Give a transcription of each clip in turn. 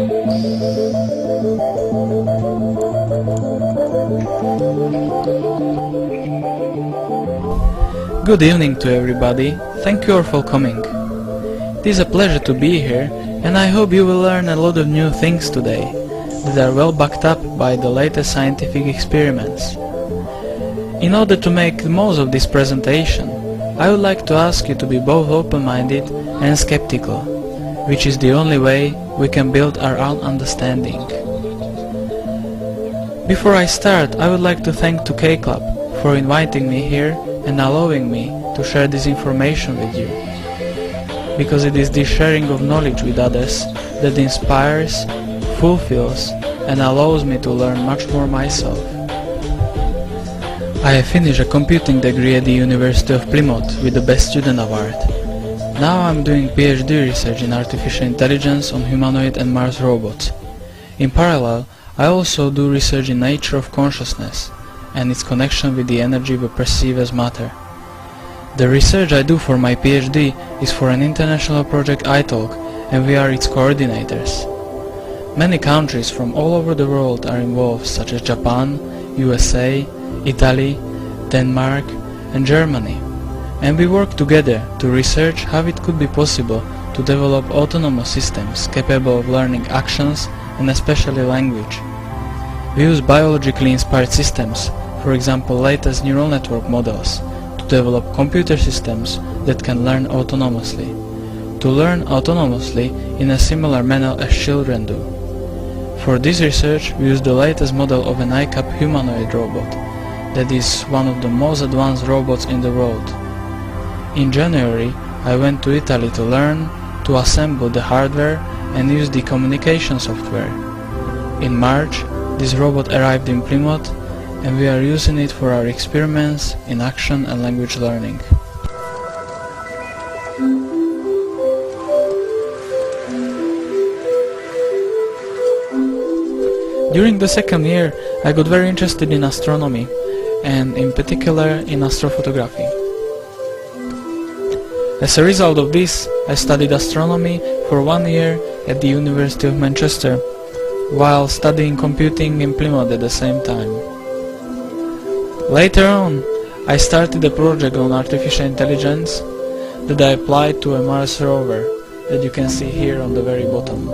Good evening to everybody, thank you all for coming. It is a pleasure to be here, and I hope you will learn a lot of new things today that are well backed up by the latest scientific experiments. In order to make the most of this presentation, I would like to ask you to be both open-minded and skeptical, which is the only way we can build our own understanding. Before I start, I would like to thank 2K Club for inviting me here and allowing me to share this information with you, because it is this sharing of knowledge with others that inspires, fulfills and allows me to learn much more myself. I have finished a computing degree at the University of Plymouth with the Best Student Award. Now I'm doing PhD research in artificial intelligence on humanoid and Mars robots. In parallel, I also do research in nature of consciousness and its connection with the energy we perceive as matter. The research I do for my PhD is for an international project iTalk, and we are its coordinators. Many countries from all over the world are involved, such as Japan, USA, Italy, Denmark and Germany, and we work together to research how it could be possible to develop autonomous systems capable of learning actions and especially language. We use biologically inspired systems, for example latest neural network models, to develop computer systems that can learn autonomously. To learn autonomously in a similar manner as children do. For this research we use the latest model of an iCap humanoid robot, that is one of the most advanced robots in the world. In January I went to Italy to learn to assemble the hardware and use the communication software. In March this robot arrived in Plymouth, and we are using it for our experiments in action and language learning. During the second year I got very interested in astronomy, and in particular in astrophotography. As a result of this, I studied astronomy for 1 year at the University of Manchester, while studying computing in Plymouth at the same time. Later on, I started a project on artificial intelligence that I applied to a Mars rover that you can see here on the very bottom.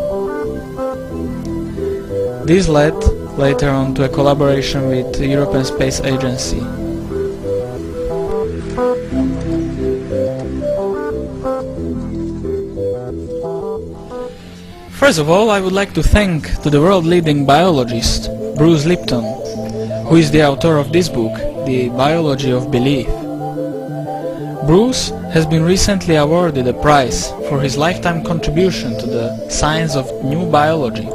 This led later on to a collaboration with the European Space Agency. First of all, I would like to thank the world-leading biologist Bruce Lipton, who is the author of this book, The Biology of Belief. Bruce has been recently awarded a prize for his lifetime contribution to the science of new biology.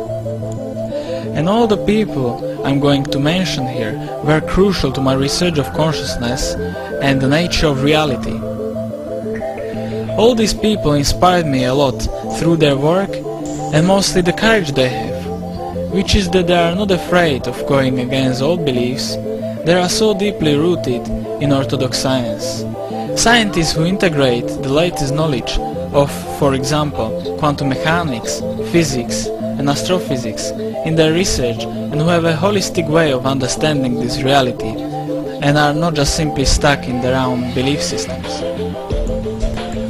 And all the people I'm going to mention here were crucial to my research of consciousness and the nature of reality. All these people inspired me a lot through their work, and mostly the courage they have, which is that they are not afraid of going against old beliefs that are so deeply rooted in orthodox science. Scientists who integrate the latest knowledge of, for example, quantum mechanics, physics and astrophysics in their research, and who have a holistic way of understanding this reality and are not just simply stuck in their own belief systems.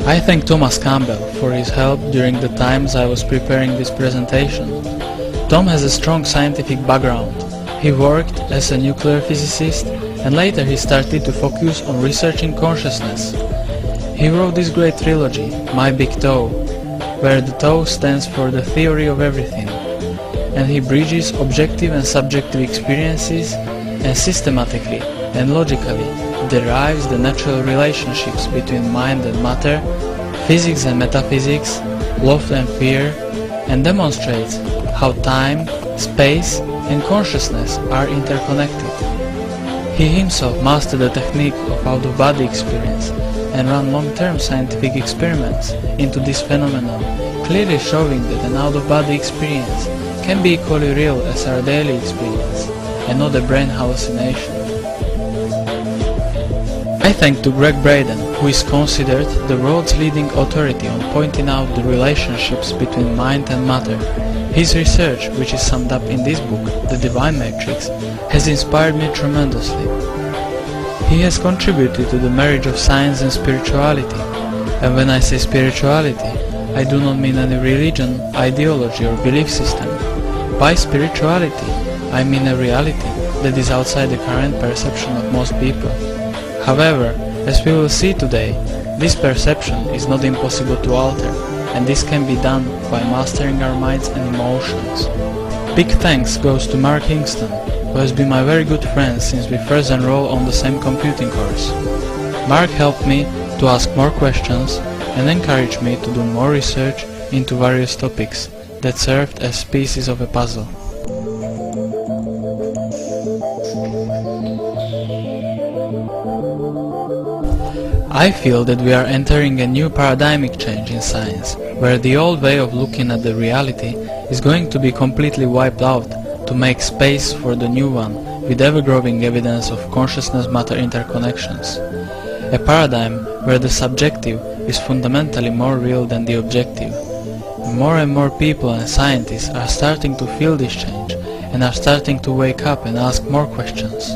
I thank Thomas Campbell for his help during the times I was preparing this presentation. Tom has a strong scientific background. He worked as a nuclear physicist, and later he started to focus on researching consciousness. He wrote this great trilogy, My Big Toe, where the toe stands for the theory of everything, and he bridges objective and subjective experiences and systematically and logically derives the natural relationships between mind and matter, physics and metaphysics, love and fear, and demonstrates how time, space and consciousness are interconnected. He himself mastered the technique of out-of-body experience and ran long-term scientific experiments into this phenomenon, clearly showing that an out-of-body experience can be equally real as our daily experience and not a brain hallucination. I thank to Greg Braden, who is considered the world's leading authority on pointing out the relationships between mind and matter, His research, which is summed up in this book, The Divine Matrix, has inspired me tremendously. He has contributed to the marriage of science and spirituality, and when I say spirituality, I do not mean any religion, ideology or belief system. By spirituality, I mean a reality that is outside the current perception of most people. However, as we will see today, this perception is not impossible to alter, and this can be done by mastering our minds and emotions. Big thanks goes to Mark Hingston, who has been my very good friend since we first enrolled on the same computing course. Mark helped me to ask more questions and encouraged me to do more research into various topics that served as pieces of a puzzle. I feel that we are entering a new paradigmic change in science, where the old way of looking at the reality is going to be completely wiped out to make space for the new one with ever-growing evidence of consciousness-matter interconnections. A paradigm where the subjective is fundamentally more real than the objective. More and more people and scientists are starting to feel this change and are starting to wake up and ask more questions.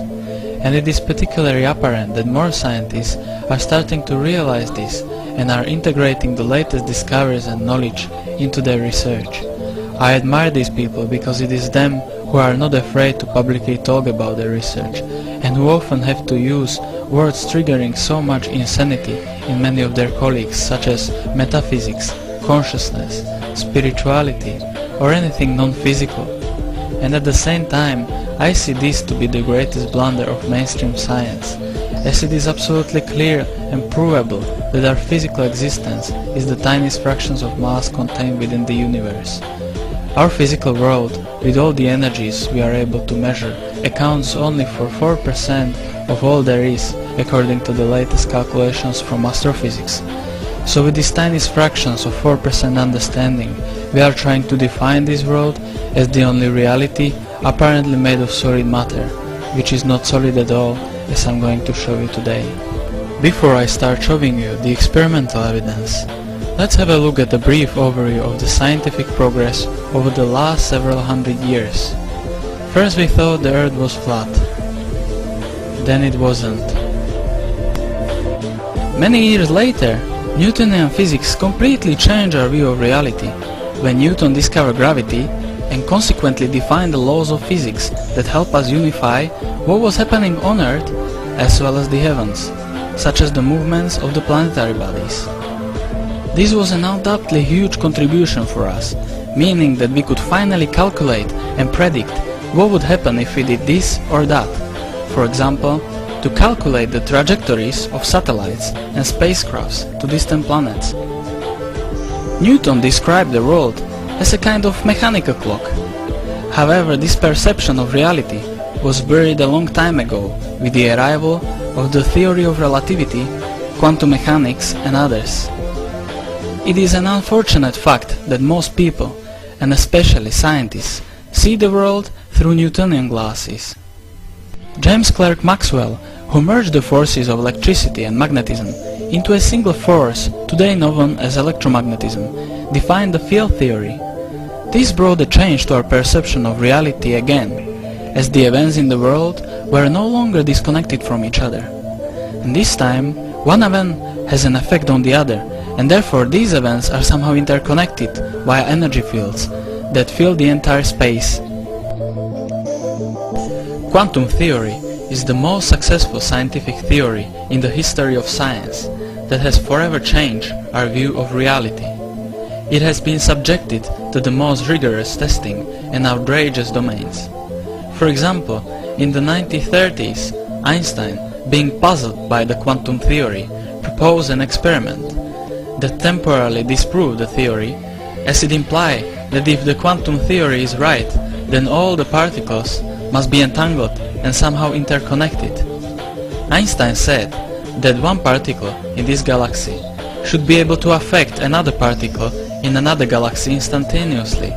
And it is particularly apparent that more scientists are starting to realize this and are integrating the latest discoveries and knowledge into their research. I admire these people because it is them who are not afraid to publicly talk about their research and who often have to use words triggering so much insanity in many of their colleagues, such as metaphysics, consciousness, spirituality, or anything non-physical. And at the same time, I see this to be the greatest blunder of mainstream science, as it is absolutely clear and provable that our physical existence is the tiniest fractions of mass contained within the universe. Our physical world, with all the energies we are able to measure, accounts only for 4% of all there is, according to the latest calculations from astrophysics. So with these tiniest fractions of 4% understanding, we are trying to define this world as the only reality apparently made of solid matter, which is not solid at all, as I'm going to show you today. Before I start showing you the experimental evidence, let's have a look at a brief overview of the scientific progress over the last several hundred years. First we thought the Earth was flat. Then it wasn't. Many years later, Newtonian physics completely changed our view of reality, when Newton discovered gravity and consequently defined the laws of physics that help us unify what was happening on Earth as well as the heavens, such as the movements of the planetary bodies. This was an undoubtedly huge contribution for us, meaning that we could finally calculate and predict what would happen if we did this or that. For example, to calculate the trajectories of satellites and spacecrafts to distant planets. Newton described the world as a kind of mechanical clock. However, this perception of reality was buried a long time ago with the arrival of the theory of relativity, quantum mechanics and others. It is an unfortunate fact that most people, and especially scientists, see the world through Newtonian glasses. James Clerk Maxwell, who merged the forces of electricity and magnetism into a single force, today known as electromagnetism, defined the field theory. This brought a change to our perception of reality again, as the events in the world were no longer disconnected from each other. And this time, one event has an effect on the other, and therefore these events are somehow interconnected via energy fields that fill the entire space. Quantum theory is the most successful scientific theory in the history of science that has forever changed our view of reality. It has been subjected to the most rigorous testing and outrageous domains. For example, in the 1930s, Einstein, being puzzled by the quantum theory, proposed an experiment that temporarily disproved the theory, as it implied that if the quantum theory is right, then all the particles must be entangled and somehow interconnected. Einstein said that one particle in this galaxy should be able to affect another particle in another galaxy instantaneously,